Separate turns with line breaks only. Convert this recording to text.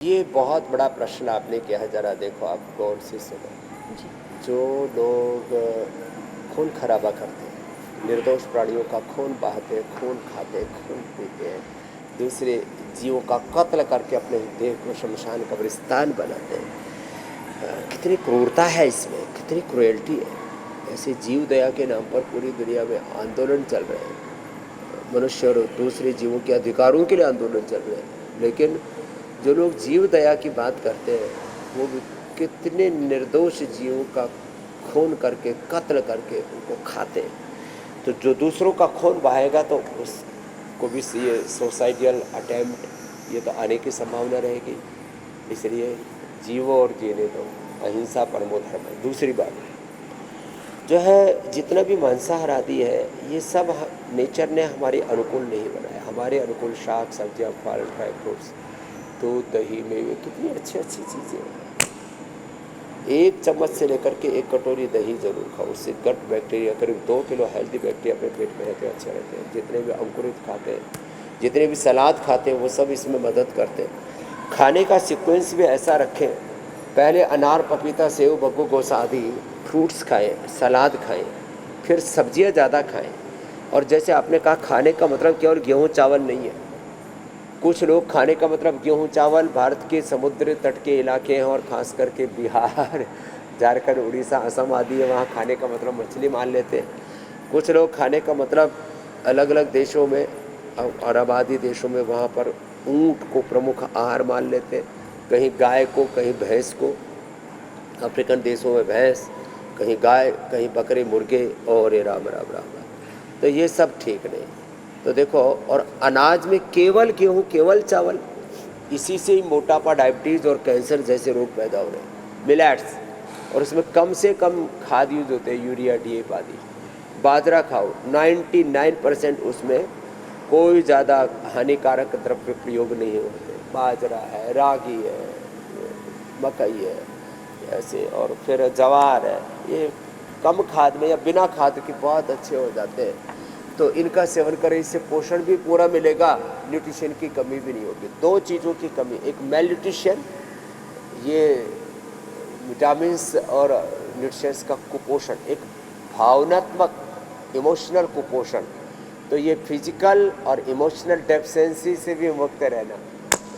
ये बहुत बड़ा प्रश्न आपने किया है। ज़रा देखो, आप गौर से सुनो।
जी।
जो लोग खून खराबा करते हैं, निर्दोष प्राणियों का खून बहाते हैं, खून खाते हैं, खून पीते हैं, दूसरे जीवों का कत्ल करके अपने देह को शमशान कब्रिस्तान बनाते हैं। कितनी क्रूरता है इसमें, कितनी क्रुएल्टी है। ऐसे जीव दया के नाम पर पूरी दुनिया में आंदोलन चल रहे हैं। मनुष्य और दूसरे जीवों के अधिकारों के लिए आंदोलन चल रहे हैं, लेकिन जो लोग जीव दया की बात करते हैं वो भी कितने निर्दोष जीवों का खून करके, कत्ल करके उनको खाते हैं। तो जो दूसरों का खून बहाएगा तो उसको भी ये सोसाइटियल अटेम्प्ट ये तो आने की संभावना रहेगी। इसलिए जीवो और जीने दो, अहिंसा परमो धर्म है। दूसरी बात जो है, जितना भी मांसाहार आदि है ये सब नेचर ने हमारे अनुकूल नहीं बनाया। हमारे अनुकूल शाक सब्जियाँ, फल, ड्राई फ्रूट्स, दूध, दही, मेवे, कितनी अच्छी अच्छी चीज़ें हैं। एक चम्मच से लेकर के एक कटोरी दही जरूर खाओ, उससे गट बैक्टीरिया करीब 2 किलो हेल्दी बैक्टीरिया अपने पेट में रहते हैं, अच्छे रहते हैं। जितने भी अंकुरित खाते हैं, जितने भी सलाद खाते हैं, वो सब इसमें मदद करते हैं। खाने का सीक्वेंस भी ऐसा रखें, पहले अनार, पपीता, सेव, बग्गू, गोसा आदि फ्रूट्स खाएँ, सलाद खाएँ, फिर सब्जियाँ ज़्यादा खाएँ। और जैसे आपने कहा, खाने का मतलब केवल गेहूँ चावल नहीं है। कुछ लोग खाने का मतलब गेहूँ चावल, भारत के समुद्र तट के इलाके हैं और ख़ास करके बिहार, झारखंड, उड़ीसा, असम आदि है, वहाँ खाने का मतलब मछली मान लेते हैं। कुछ लोग खाने का मतलब अलग अलग देशों में, अरब आदि देशों में, वहाँ पर ऊँट को प्रमुख आहार मान लेते हैं, कहीं गाय को, कहीं भैंस को। अफ्रीकन देशों में भैंस, कहीं गाय, कहीं बकरे, मुर्गे, और ये राम राम राम राम। तो ये सब ठीक नहीं। तो देखो, और अनाज में केवल गेहूँ, केवल चावल, इसी से ही मोटापा, डायबिटीज़ और कैंसर जैसे रोग पैदा हो रहे हैं। मिलेट्स, और उसमें कम से कम खाद यूज होते हैं, यूरिया, डीएपी आदि। बाजरा खाओ, 99% उसमें कोई ज़्यादा हानिकारक द्रव्य प्रयोग नहीं होते। बाजरा है, रागी है, मकई है ऐसे, और फिर जवार है, ये कम खाद में या बिना खाद के बहुत अच्छे हो जाते हैं। तो इनका सेवन करें, इससे पोषण भी पूरा मिलेगा, न्यूट्रिशन की कमी भी नहीं होगी। 2 चीज़ों की कमी, एक मेल न्यूट्रिशन, ये विटामिन्स और न्यूट्रिशंस का कुपोषण, एक भावनात्मक इमोशनल कुपोषण। तो ये फिजिकल और इमोशनल डेफिशिएंसी से भी मुक्त रहना,